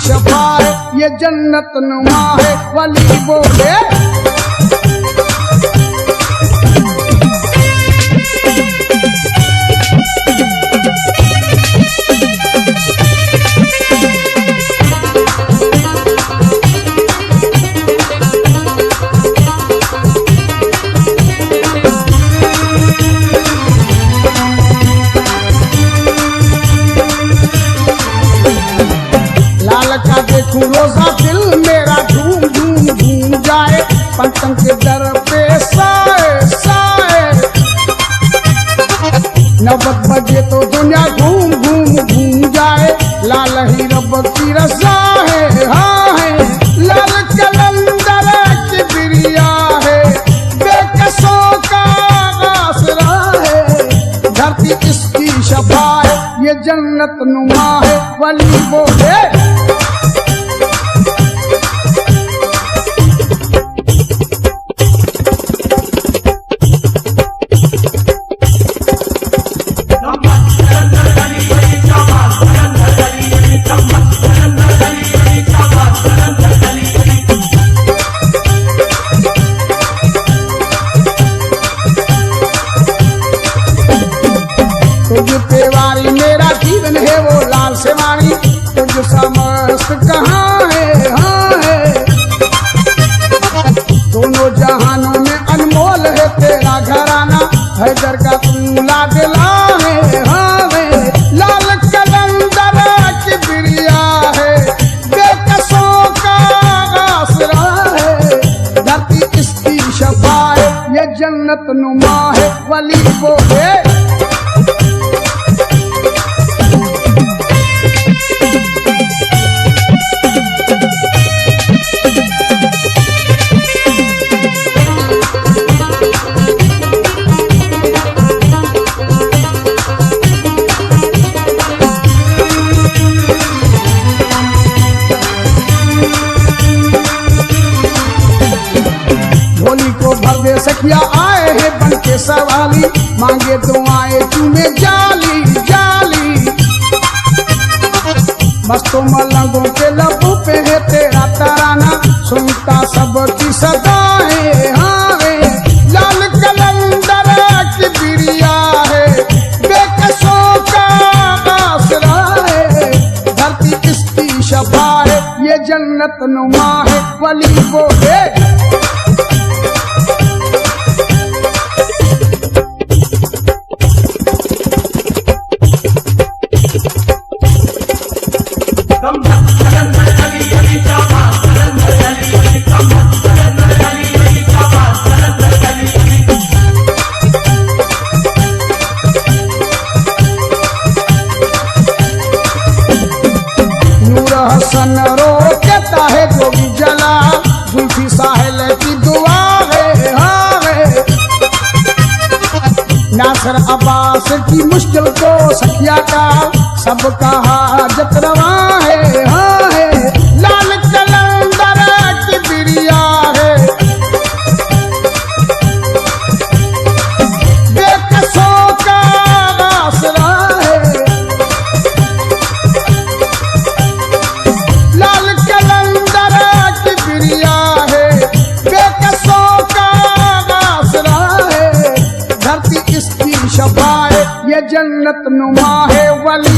शफा है, ये जन्नत नुमा है। वली बोले देखूं रोजा दिल मेरा झूम झूम झूम जाए, पंचम के दर पे साए साए। 9 बजे तो दुनिया घूम घूम घूम जाए, लाल ही रब की रजा है। हाँ है लाल कलंदर की बिरिया है, बेकसों का आसरा है। धरती इसकी शफा है, ये जन्नत नुमा है। वली बोले पेवारी मेरा जीवन है वो लाल से वारी, तुझ समस्त कहाँ है। हाँ है दोनों जहानों में अनमोल है तेरा घराना, हैदर का तू लाडला है। हाँ है लाल कलंदर की बिरिया है, बेकसों का आसरा है। धरती इसकी शफा है, ये जन्नत नुमा है। वली बोले सखिया आए हैं बन के सवाली, मांगे दुआएं चूमे जाली जाली। मस्तों मलंगों के लबों पे है तेरा तराना, सुनता सबकी सदाएं। हाँ है लाल कलंदर की बिरिया है, बेकसों का आसरा है। धरती इसकी शफा है, ये जन्नत नुमा है। वली बोले हसन रो कहता है जो भी जला, जुल्फी साहिल की दुआ है। हाँ है नासर अब्बास की मुश्किल को सखिया का, सबका हाजत रवा है। हाँ है लाल कलंदर की बिरिया है, बेकसों का आसरा है। लाल कलंदर की बिरिया है, बेकसों का आसरा है। धरती इसकी शफा है, ये जन्नत नुमा है। वली